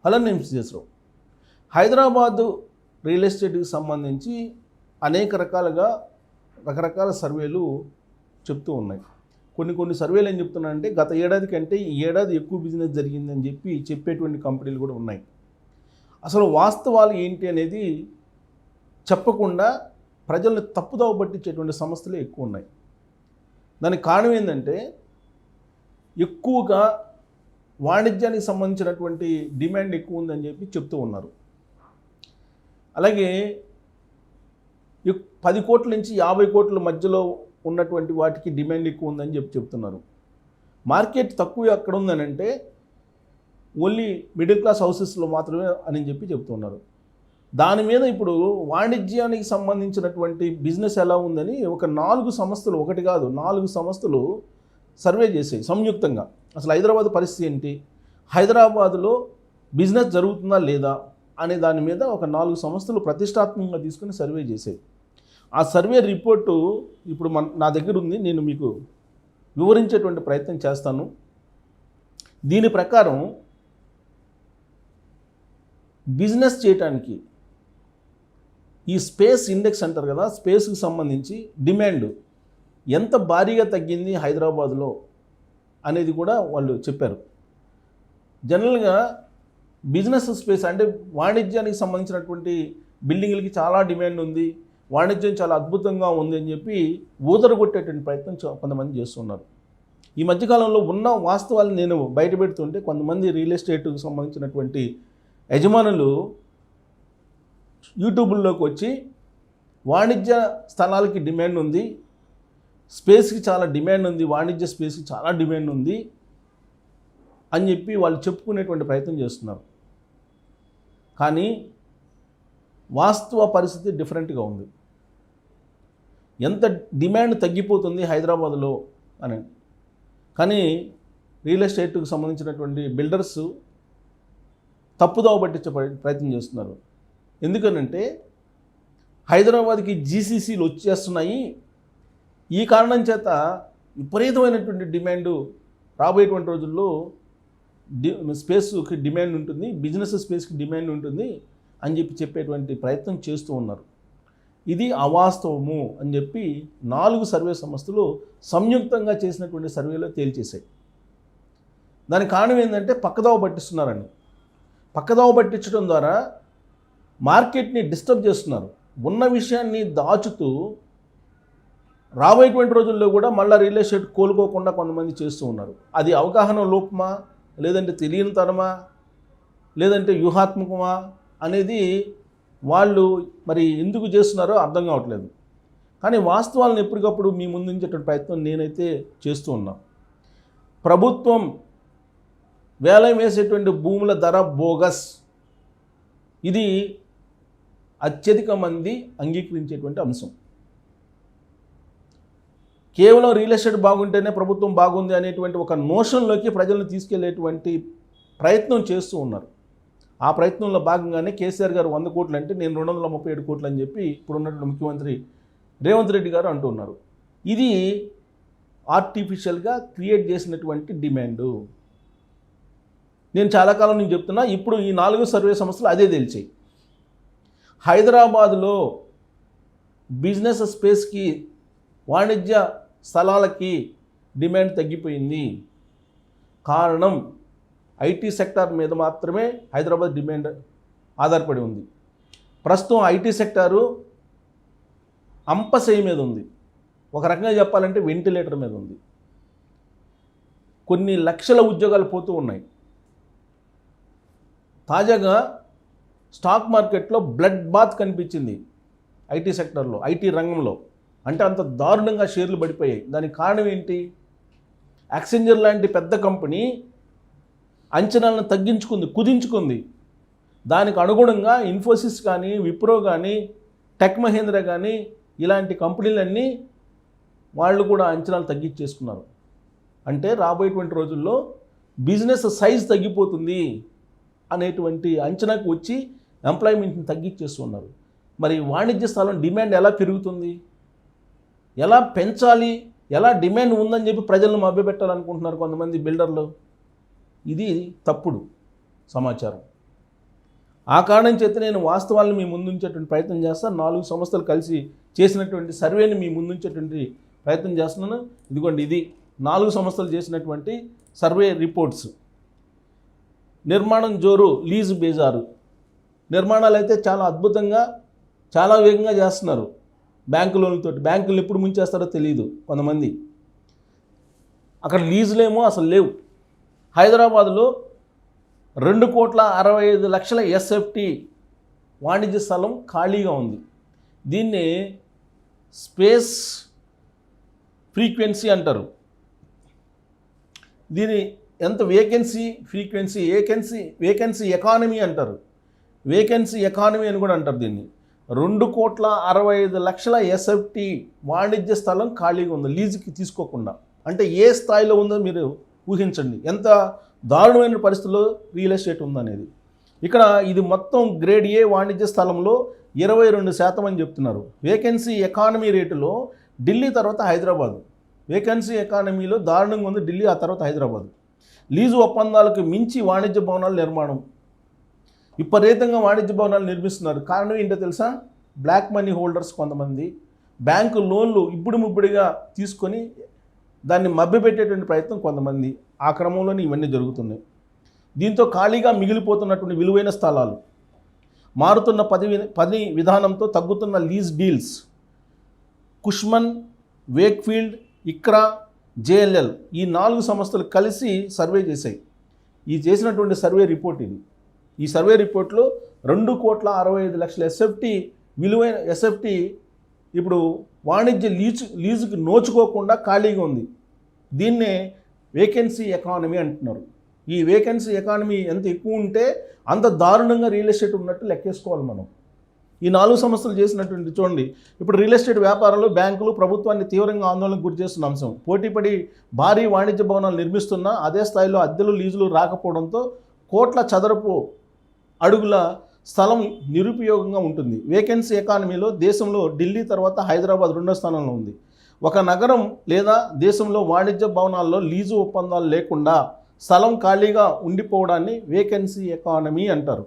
అలానే ఎంసీఎస్లో హైదరాబాదు రియల్ ఎస్టేట్కి సంబంధించి అనేక రకరకాల సర్వేలు చెప్తూ ఉన్నాయి. కొన్ని సర్వేలు ఏం చెప్తున్నాయంటే గత ఏడాది కంటే ఈ ఏడాది ఎక్కువ బిజినెస్ జరిగిందని చెప్పేటువంటి కంపెనీలు కూడా ఉన్నాయి. అసలు వాస్తవాలు ఏంటి అనేది చెప్పకుండా ప్రజల్ని తప్పుదోవ పట్టించేటువంటి సంస్థలే ఎక్కువ ఉన్నాయి. దానికి కారణం ఏంటంటే ఎక్కువగా వాణిజ్యానికి సంబంధించినటువంటి డిమాండ్ ఎక్కువ ఉందని చెప్తూ ఉన్నారు. అలాగే 10 కోట్ల నుంచి 50 కోట్ల మధ్యలో ఉన్నటువంటి వాటికి డిమాండ్ ఎక్కువ ఉందని చెప్తున్నారు. మార్కెట్ తక్కువ ఎక్కడ ఉందని అంటే ఓన్లీ మిడిల్ క్లాస్ హౌసెస్లో మాత్రమే అని చెప్తున్నారు. దాని మీద ఇప్పుడు వాణిజ్యానికి సంబంధించినటువంటి బిజినెస్ ఎలా ఉందని ఒక 4 సంస్థలు, ఒకటి కాదు 4 సంస్థలు సర్వే చేసాయి సంయుక్తంగా. అసలు హైదరాబాద్ పరిస్థితి ఏంటి, హైదరాబాదులో బిజినెస్ జరుగుతుందా లేదా అనే దాని మీద ఒక 4 సంస్థలు ప్రతిష్టాత్మకంగా తీసుకుని సర్వే చేసాయి. ఆ సర్వే రిపోర్టు ఇప్పుడు నా దగ్గర ఉంది, నేను మీకు వివరించేటువంటి ప్రయత్నం చేస్తాను. దీని ప్రకారం బిజినెస్ చేయటానికి ఈ స్పేస్ ఇండెక్స్ అంటారు కదా, స్పేస్కి సంబంధించి డిమాండ్ ఎంత భారీగా తగ్గింది హైదరాబాద్లో అనేది కూడా వాళ్ళు చెప్పారు. జనరల్గా బిజినెస్ స్పేస్ అంటే వాణిజ్యానికి సంబంధించినటువంటి బిల్డింగ్లకి చాలా డిమాండ్ ఉంది, వాణిజ్యం చాలా అద్భుతంగా ఉంది అని చెప్పి ఊదరగొట్టేటువంటి ప్రయత్నం కొంతమంది చేస్తున్నారు. ఈ మధ్యకాలంలో ఉన్న వాస్తవాలు నేను బయటపెడుతుంటే కొంతమంది రియల్ ఎస్టేట్కి సంబంధించినటువంటి యజమానులు యూట్యూబ్లోకి వచ్చి వాణిజ్య స్థలాలకి డిమాండ్ ఉంది, స్పేస్కి చాలా డిమాండ్ ఉంది, వాణిజ్య స్పేస్కి చాలా డిమాండ్ ఉంది అని చెప్పి వాళ్ళు చెప్పుకునేటువంటి ప్రయత్నం చేస్తున్నారు. కానీ వాస్తవ పరిస్థితి డిఫరెంట్గా ఉంది. ఎంత డిమాండ్ తగ్గిపోతుంది హైదరాబాద్లో అని. కానీ రియల్ ఎస్టేట్కి సంబంధించినటువంటి బిల్డర్స్ తప్పుదోవ పట్టించే ప్రయత్నం చేస్తున్నారు. ఎందుకనంటే హైదరాబాద్కి జీసీసీలు వచ్చేస్తున్నాయి, ఈ కారణం చేత విపరీతమైనటువంటి డిమాండు రాబోయేటువంటి రోజుల్లో స్పేస్కి డిమాండ్ ఉంటుంది, బిజినెస్ స్పేస్కి డిమాండ్ ఉంటుంది అని చెప్పేటువంటి ప్రయత్నం చేస్తూ ఉన్నారు. ఇది అవాస్తవము అని చెప్పి 4 సర్వే సంస్థలు సంయుక్తంగా చేసినటువంటి సర్వేలో తేల్చేశాయి. దానికి కారణం ఏంటంటే పక్కదోవ పట్టిస్తున్నారని. పక్కదోవ పట్టించడం ద్వారా మార్కెట్ని డిస్టర్బ్ చేస్తున్నారు. ఉన్న విషయాన్ని దాచుతూ రాబోయేటువంటి రోజుల్లో కూడా మళ్ళీ రియల్ ఎస్టేట్ కోలుకోకుండా కొంతమంది చేస్తూ ఉన్నారు. అది అవగాహన లోపమా, లేదంటే తెలియనితనమా, లేదంటే వ్యూహాత్మకమా అనేది వాళ్ళు మరి ఎందుకు చేస్తున్నారో అర్థం కావట్లేదు. కానీ వాస్తవాలను ఎప్పటికప్పుడు మీ ముందుంచేటువంటి ప్రయత్నం నేనైతే చేస్తూ ఉన్నా. ప్రభుత్వం వేలం వేసేటువంటి భూముల ధర బోగస్, ఇది అత్యధిక మంది అంగీకరించేటువంటి అంశం. కేవలం రియల్ ఎస్టేట్ బాగుంటేనే ప్రభుత్వం బాగుంది అనేటువంటి ఒక నోషన్లోకి ప్రజలను తీసుకెళ్లేటువంటి ప్రయత్నం చేస్తూ ఉన్నారు. ఆ ప్రయత్నంలో భాగంగానే కేసీఆర్ గారు 100 కోట్లు అంటే నేను 237 కోట్లు అని చెప్పి ఇప్పుడున్నటువంటి ముఖ్యమంత్రి రేవంత్ రెడ్డి గారు అంటున్నారు. ఇది ఆర్టిఫిషియల్గా క్రియేట్ చేసినటువంటి డిమాండు. నేను చాలా కాలం నుంచి చెప్తున్నా, ఇప్పుడు ఈ 4 సర్వే సంస్థలు అదే తెలిసాయి. హైదరాబాదులో బిజినెస్ స్పేస్కి, వాణిజ్య స్థలాలకి డిమాండ్ తగ్గిపోయింది. కారణం ఐటీ సెక్టార్ మీద మాత్రమే హైదరాబాద్ డిమాండ్ ఆధారపడి ఉంది. ప్రస్తుతం ఐటీ సెక్టారు అంపశయ్య మీద ఉంది, ఒక రకంగా చెప్పాలంటే వెంటిలేటర్ మీద ఉంది. కొన్ని లక్షల ఉద్యోగాలు పోతూ ఉన్నాయి. తాజాగా స్టాక్ మార్కెట్లో బ్లడ్ బాత్ కనిపించింది ఐటీ సెక్టార్లో, ఐటీ రంగంలో. అంటే అంత దారుణంగా షేర్లు పడిపోయాయి. దానికి కారణం ఏంటి? యాక్సెంజర్ లాంటి పెద్ద కంపెనీ అంచనాలను కుదించుకుంది. దానికి అనుగుణంగా ఇన్ఫోసిస్ కానీ, విప్రో కానీ, టెక్ మహేంద్ర కానీ ఇలాంటి కంపెనీలన్నీ వాళ్ళు కూడా అంచనాలు తగ్గించేసుకున్నారు. అంటే రాబోయేటువంటి రోజుల్లో బిజినెస్ సైజ్ తగ్గిపోతుంది అనేటువంటి అంచనాకు వచ్చి ఎంప్లాయ్మెంట్ని తగ్గించేస్తున్నారు. మరి వాణిజ్య స్థలం డిమాండ్ ఎలా పెరుగుతుంది, ఎలా పెంచాలి, ఎలా డిమాండ్ ఉందని చెప్పి ప్రజలను మభ్యపెట్టాలనుకుంటున్నారు కొంతమంది బిల్డర్లు. ఇది తప్పుడు సమాచారం. ఆ కారణం చేత నేను వాస్తవాలను మీ ముందుంచేటువంటి ప్రయత్నం చేస్తాను. 4 సంస్థలు కలిసి చేసినటువంటి సర్వేని మీ ముందుంచేటువంటి ప్రయత్నం చేస్తున్నాను. ఇదిగోండి, ఇది 4 సంస్థలు చేసినటువంటి సర్వే రిపోర్ట్స్. నిర్మాణం జోరు, లీజు బేజారు. నిర్మాణాలు అయితే చాలా అద్భుతంగా, చాలా వేగంగా చేస్తున్నారు. బ్యాంకు లోన్లతో, బ్యాంకులు ఎప్పుడు ముంచేస్తారో తెలియదు కొంతమంది. అక్కడ లీజులేమో అసలు లేవు. హైదరాబాదులో 2,65,00,000 ఎస్ఎఫ్టీ వాణిజ్య స్థలం ఖాళీగా ఉంది. దీన్ని స్పేస్ ఫ్రీక్వెన్సీ అంటారు. దీని ఎంత వేకెన్సీ ఫ్రీక్వెన్సీ, వేకెన్సీ ఎకానమీ అంటారు. వేకెన్సీ ఎకానమీ అని కూడా అంటారు దీన్ని. 2,65,00,000 ఎస్ఎఫ్టీ వాణిజ్య స్థలం ఖాళీగా ఉంది లీజుకి తీసుకోకుండా. అంటే ఏ స్థాయిలో ఉందో మీరు ఊహించండి, ఎంత దారుణమైన పరిస్థితుల్లో రియల్ ఎస్టేట్ ఉందనేది. ఇక్కడ ఇది మొత్తం గ్రేడ్ ఏ వాణిజ్య స్థలంలో 22% అని చెప్తున్నారు. వేకెన్సీ ఎకానమీ రేటులో ఢిల్లీ తర్వాత హైదరాబాద్. వేకెన్సీ ఎకానమీలో దారుణంగా ఉంది ఢిల్లీ, ఆ తర్వాత హైదరాబాద్. లీజు ఒప్పందాలకు మించి వాణిజ్య భవనాల నిర్మాణం, విపరీతంగా వాణిజ్య భవనాలు నిర్మిస్తున్నారు. కారణం ఏంటో తెలుసా? బ్లాక్ మనీ హోల్డర్స్ కొంతమంది బ్యాంకు లోన్లు ఇప్పుడిగా తీసుకొని దాన్ని మభ్యపెట్టేటువంటి ప్రయత్నం కొంతమంది. ఆ క్రమంలోనే ఇవన్నీ జరుగుతున్నాయి. దీంతో ఖాళీగా మిగిలిపోతున్నటువంటి విలువైన స్థలాలు, మారుతున్న పని విధానంతో తగ్గుతున్న lease deals. Cushman, Wakefield, ICRA, JLL ఈ 4 సంస్థలు కలిసి సర్వే చేశాయి. ఈ చేసినటువంటి సర్వే రిపోర్ట్ ఇది. ఈ సర్వే రిపోర్ట్లో 2,65,00,000 ఎస్ఎఫ్టీ విలువైన ఎస్ఎఫ్టీ ఇప్పుడు వాణిజ్య లీజుకి నోచుకోకుండా ఖాళీగా ఉంది. దీన్నే వేకెన్సీ ఎకానమీ అంటున్నారు. ఈ వేకెన్సీ ఎకానమీ ఎంత ఎక్కువ ఉంటే అంత దారుణంగా రియల్ ఎస్టేట్ ఉన్నట్టు లెక్కేసుకోవాలి మనం. ఈ 4 సంస్థలు చేసినటువంటి చూడండి. ఇప్పుడు రియల్ ఎస్టేట్ వ్యాపారంలో బ్యాంకులు ప్రభుత్వాన్ని తీవ్రంగా ఆందోళనకు గురి చేస్తున్న అంశం. పోటీపడి భారీ వాణిజ్య భవనాలు నిర్మిస్తున్నా అదే స్థాయిలో అద్దెలు లీజులు రాకపోవడంతో కోట్ల చదరపు అడుగుల స్థలం నిరుపయోగంగా ఉంటుంది. వేకెన్సీ ఎకానమీలో దేశంలో ఢిల్లీ తర్వాత హైదరాబాద్ 2వ స్థానంలో ఉంది. ఒక నగరం లేదా దేశంలో వాణిజ్య భవనాల్లో లీజు ఒప్పందాలు లేకుండా స్థలం ఖాళీగా ఉండిపోవడాన్ని వేకెన్సీ ఎకానమీ అంటారు.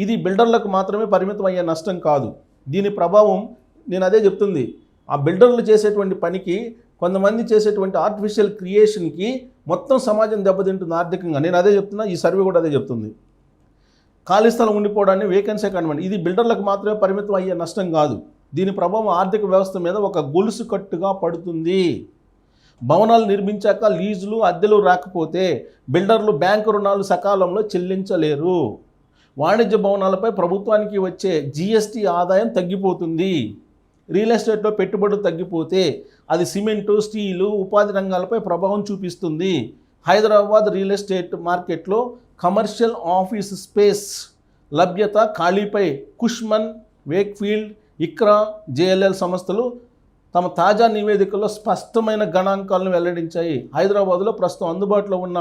ఇది బిల్డర్లకు మాత్రమే పరిమితం అయ్యే నష్టం కాదు. దీని ప్రభావం నేను అదే చెప్తుంది, ఆ బిల్డర్లు చేసేటువంటి పనికి, కొంతమంది చేసేటువంటి ఆర్టిఫిషియల్ క్రియేషన్కి మొత్తం సమాజం దెబ్బతింటుంది ఆర్థికంగా. నేను అదే చెప్తున్నా, ఈ సర్వే కూడా అదే చెప్తుంది. ఖాళీ స్థలం ఉండిపోవడాన్ని వేకెన్సీ ఎకానమీ. ఇది బిల్డర్లకు మాత్రమే పరిమితం అయ్యే నష్టం కాదు. దీని ప్రభావం ఆర్థిక వ్యవస్థ మీద ఒక గొలుసు కట్టుగా పడుతుంది. భవనాలు నిర్మించాక లీజులు అద్దెలు రాకపోతే బిల్డర్లు బ్యాంకు రుణాలు సకాలంలో చెల్లించలేరు. వాణిజ్య భవనాలపై ప్రభుత్వానికి వచ్చే జీఎస్టీ ఆదాయం తగ్గిపోతుంది. రియల్ ఎస్టేట్లో పెట్టుబడులు తగ్గిపోతే అది సిమెంటు, స్టీలు, ఉపాధి రంగాలపై ప్రభావం చూపిస్తుంది. హైదరాబాద్ రియల్ ఎస్టేట్ మార్కెట్లో కమర్షియల్ ఆఫీస్ స్పేస్ లభ్యత ఖాళీపై కుష్మన్, వేక్ఫీల్డ్, ఇక్రా, జేఎల్ఎల్ సంస్థలు తమ తాజా నివేదికల్లో స్పష్టమైన గణాంకాలను వెల్లడించాయి. హైదరాబాద్లో ప్రస్తుతం అందుబాటులో ఉన్న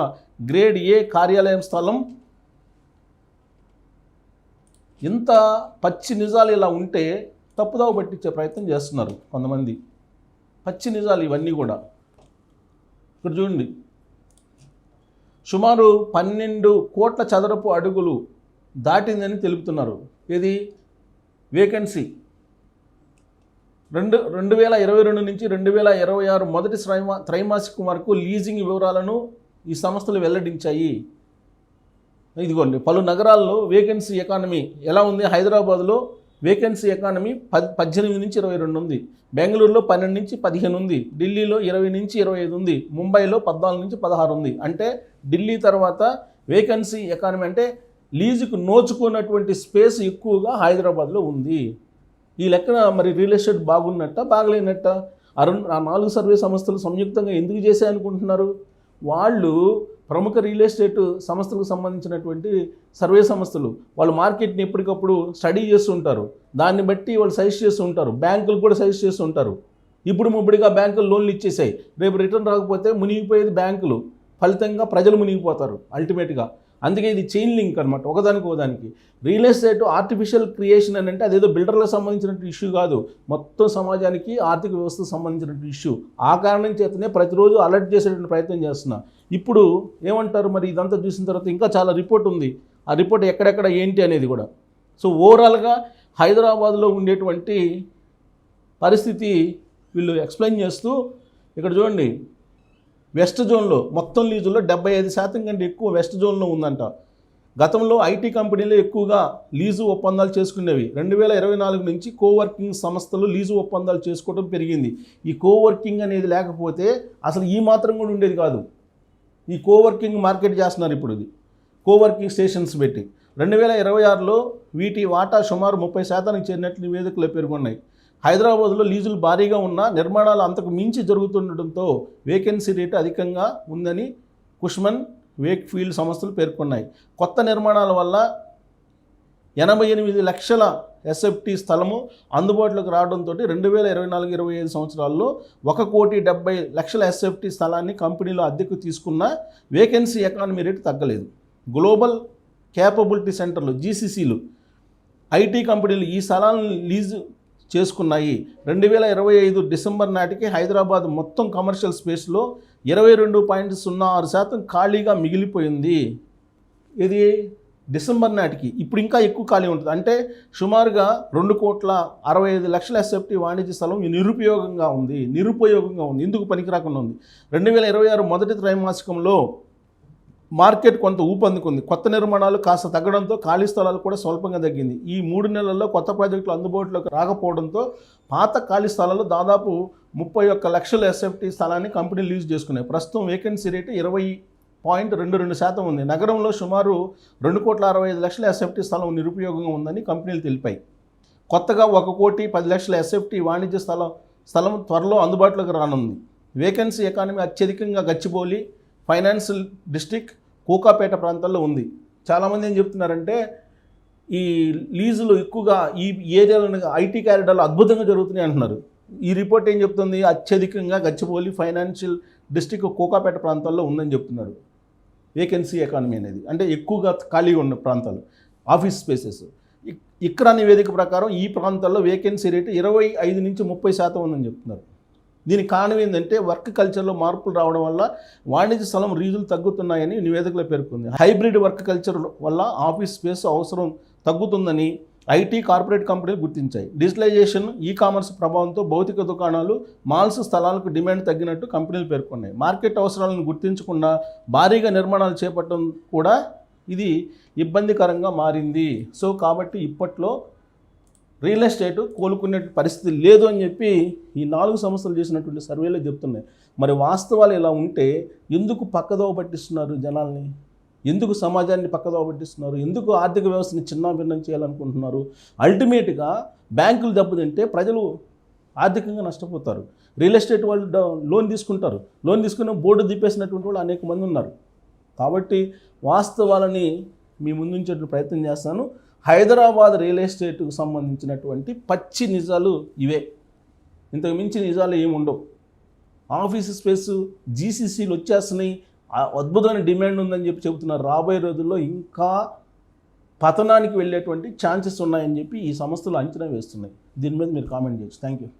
గ్రేడ్ ఏ కార్యాలయం స్థలం ఇంత పచ్చి నిజాలు ఇలా ఉంటే తప్పుదావ పట్టించే ప్రయత్నం చేస్తున్నారు కొంతమంది. పచ్చి నిజాలు ఇవన్నీ కూడా. ఇక్కడ చూడండి, సుమారు 12 కోట్ల చదరపు అడుగులు దాటిందని తెలుపుతున్నారు. ఇది వేకెన్సీ 2022 నుంచి 2026 మొదటి త్రైమాసికం వరకు లీజింగ్ వివరాలను ఈ సంస్థలు వెల్లడించాయి. ఇదిగోండి, పలు నగరాల్లో వేకెన్సీ ఎకానమీ ఎలా ఉంది. హైదరాబాద్లో వేకెన్సీ ఎకానమీ 18 నుంచి 22 ఉంది. బెంగళూరులో 12 నుంచి 15 ఉంది. ఢిల్లీలో 20 నుంచి 25 ఉంది. ముంబైలో 14 నుంచి 16 ఉంది. అంటే ఢిల్లీ తర్వాత వేకెన్సీ ఎకానమీ అంటే లీజుకు నోచుకున్నటువంటి స్పేస్ ఎక్కువగా హైదరాబాద్లో ఉంది. ఈ లెక్కన మరి రియల్ ఎస్టేట్ బాగున్నట్ట బాగలేనట్ట? ఆ 4 సర్వే సంస్థలు సంయుక్తంగా ఎందుకు చేశాయనుకుంటున్నారు? వాళ్ళు ప్రముఖ రియల్ ఎస్టేట్ సంస్థలకు సంబంధించినటువంటి సర్వే సంస్థలు, వాళ్ళు మార్కెట్ని ఎప్పటికప్పుడు స్టడీ చేస్తుంటారు. దాన్ని బట్టి వాళ్ళు సజెస్ట్ చేస్తూ ఉంటారు. బ్యాంకులు కూడా సజెస్ట్ చేస్తూ ఉంటారు. ముబ్బడిగా బ్యాంకులు లోన్లు ఇచ్చేసాయి, రేపు రిటర్న్ రాకపోతే మునిగిపోయేది బ్యాంకులు, ఫలితంగా ప్రజలు మునిగిపోతారు అల్టిమేట్గా. అందుకే ఇది చైన్ లింక్ అనమాట, ఒకదానికి. రియల్ ఎస్టేట్ ఆర్టిఫిషియల్ క్రియేషన్ అని అంటే అదేదో బిల్డర్లకు సంబంధించినటువంటి ఇష్యూ కాదు, మొత్తం సమాజానికి ఆర్థిక వ్యవస్థకు సంబంధించినటువంటి ఇష్యూ. ఆ కారణం చేతనే ప్రతిరోజు అలర్ట్ చేసేటువంటి ప్రయత్నం చేస్తున్నా. ఇప్పుడు ఏమంటారు మరి? ఇదంతా చూసిన తర్వాత ఇంకా చాలా రిపోర్ట్ ఉంది. ఆ రిపోర్ట్ ఎక్కడెక్కడ ఏంటి అనేది కూడా. సో ఓవరాల్గా హైదరాబాద్లో ఉండేటువంటి పరిస్థితి వీళ్ళు ఎక్స్ప్లెయిన్ చేస్తూ ఇక్కడ చూడండి, వెస్ట్ జోన్లో మొత్తం లీజుల్లో 75% కంటే ఎక్కువ వెస్ట్ జోన్లో ఉందంట. గతంలో ఐటీ కంపెనీలు ఎక్కువగా లీజు ఒప్పందాలు చేసుకునేవి. 2024 నుంచి కోవర్కింగ్ సంస్థలు లీజు ఒప్పందాలు చేసుకోవడం పెరిగింది. ఈ కోవర్కింగ్ అనేది లేకపోతే అసలు ఈ మాత్రం కూడా ఉండేది కాదు. ఈ కోవర్కింగ్ మార్కెట్ చేస్తున్నారు ఇప్పుడు. ఇది కోవర్కింగ్ స్టేషన్స్ పెట్టి 2026లో వీటి వాటా సుమారు 30% చేరినట్లు నివేదికలు పేర్కొన్నాయి. హైదరాబాద్లో లీజులు భారీగా ఉన్న నిర్మాణాలు అంతకు మించి జరుగుతుండటంతో వేకెన్సీ రేటు అధికంగా ఉందని కుష్మన్ వేక్ఫీల్డ్ సంస్థలు పేర్కొన్నాయి. కొత్త నిర్మాణాల వల్ల 88 లక్షల ఎస్ఎఫ్టీ స్థలము అందుబాటులోకి రావడంతో 2024-25 సంవత్సరాల్లో 1,70,00,000 ఎస్ఎఫ్టీ స్థలాన్ని కంపెనీలు అద్దెకు తీసుకున్న వేకెన్సీ ఎకానమీ రేటు తగ్గలేదు. గ్లోబల్ క్యాపబిలిటీ సెంటర్లు జీసీసీలు ఐటీ కంపెనీలు ఈ స్థలాలను లీజు చేసుకున్నాయి. 2025 డిసెంబర్ నాటికి హైదరాబాద్ మొత్తం కమర్షియల్ స్పేస్లో 22.06% ఖాళీగా మిగిలిపోయింది. ఇది డిసెంబర్ నాటికి. ఇప్పుడు ఇంకా ఎక్కువ ఖాళీ ఉంటుంది. అంటే సుమారుగా 2,65,00,000 ఎస్ఎఫ్టీ వాణిజ్య స్థలం నిరుపయోగంగా ఉంది. ఎందుకు పనికిరాకుండా ఉంది. 2026 మొదటి త్రైమాసికంలో మార్కెట్ కొంత ఊపందుకుంది. కొత్త నిర్మాణాలు కాస్త తగ్గడంతో ఖాళీ స్థలాలు కూడా స్వల్పంగా తగ్గింది. ఈ 3 నెలల్లో కొత్త ప్రాజెక్టులు అందుబాటులోకి రాకపోవడంతో పాత ఖాళీ స్థలాలు దాదాపు 31 లక్షల ఎస్ఎఫ్టీ స్థలాన్ని కంపెనీ లీజ్ చేసుకున్నాయి. ప్రస్తుతం వేకెన్సీ రేటు 20.22% ఉంది. నగరంలో సుమారు 2,65,00,000 ఎస్ఎఫ్టీ స్థలం నిరుపయోగంగా ఉందని కంపెనీలు తెలిపాయి. కొత్తగా 1,10,00,000 ఎస్ఎఫ్టీ వాణిజ్య స్థలం త్వరలో అందుబాటులోకి రానుంది. వేకెన్సీ ఎకానమీ అత్యధికంగా గచ్చిబౌలి, ఫైనాన్షియల్ డిస్ట్రిక్ట్, కోకాపేట ప్రాంతాల్లో ఉంది. చాలామంది ఏం చెప్తున్నారంటే ఈ లీజులు ఎక్కువగా ఈ ఏరియాలో ఐటీ క్యారిడార్లు అద్భుతంగా జరుగుతున్నాయి అంటున్నారు. ఈ రిపోర్ట్ ఏం చెప్తుంది? అత్యధికంగా గచ్చిబౌలి, ఫైనాన్షియల్ డిస్ట్రిక్ట్, కోకాపేట ప్రాంతాల్లో ఉందని చెప్తున్నారు. వేకెన్సీ ఎకానమీ అనేది అంటే ఎక్కువగా ఖాళీగా ఉన్న ప్రాంతాలు, ఆఫీస్ స్పేసెస్. ఇక్కడ నివేదిక ప్రకారం ఈ ప్రాంతాల్లో వేకెన్సీ రేటు 25-30% ఉందని చెప్తున్నారు. దీనికి కారణం ఏంటంటే వర్క్ కల్చర్లో మార్పులు రావడం వల్ల వాణిజ్య స్థలం రీజులు తగ్గుతున్నాయని నివేదికలో పేర్కొంది. హైబ్రిడ్ వర్క్ కల్చర్ వల్ల ఆఫీస్ స్పేస్ అవసరం తగ్గుతుందని ఐటీ కార్పొరేట్ కంపెనీలు గుర్తించాయి. డిజిటలైజేషన్, ఈ కామర్స్ ప్రభావంతో భౌతిక దుకాణాలు, మాల్స్ స్థలాలకు డిమాండ్ తగ్గినట్టు కంపెనీలు పేర్కొన్నాయి. మార్కెట్ అవసరాలను గుర్తించకుండా భారీగా నిర్మాణాలు చేపట్టడం కూడా ఇది ఇబ్బందికరంగా మారింది. సో కాబట్టి ఇప్పట్లో రియల్ ఎస్టేట్ కోలుకునే పరిస్థితి లేదు అని చెప్పి ఈ 4 సంవత్సరాలు చేసినటువంటి సర్వేలో చెప్తున్నాయి. మరి వాస్తవాలు ఇలా ఉంటే ఎందుకు పక్కదోవ పట్టిస్తున్నారు జనాల్ని? ఎందుకు సమాజాన్ని పక్కదోవ పట్టిస్తున్నారు? ఎందుకు ఆర్థిక వ్యవస్థని చిన్నాభిన్నం చేయాలనుకుంటున్నారు? అల్టిమేట్గా బ్యాంకులు దెబ్బతింటే ప్రజలు ఆర్థికంగా నష్టపోతారు. రియల్ ఎస్టేట్ వాళ్ళు లోన్ తీసుకుంటారు. లోన్ తీసుకుని బోర్డు దిప్పేసినటువంటి వాళ్ళు అనేక మంది ఉన్నారు. కాబట్టి వాస్తవాలని మీ ముందుంచే ప్రయత్నం చేస్తాను. హైదరాబాద్ రియల్ ఎస్టేట్కు సంబంధించినటువంటి పచ్చి నిజాలు ఇవే. ఇంతకు మించి నిజాలు ఏమి ఉండవు. ఆఫీస్ స్పేసు, జీసీసీలు వచ్చేస్తున్నాయి, అద్భుతమైన డిమాండ్ ఉందని చెప్పి చెబుతున్నారు. రాబోయే రోజుల్లో ఇంకా పతనానికి వెళ్ళేటువంటి ఛాన్సెస్ ఉన్నాయని చెప్పి ఈ సంస్థలు అంచనా వేస్తున్నాయి. దీని మీద మీరు కామెంట్ చేయొచ్చు. Thank you.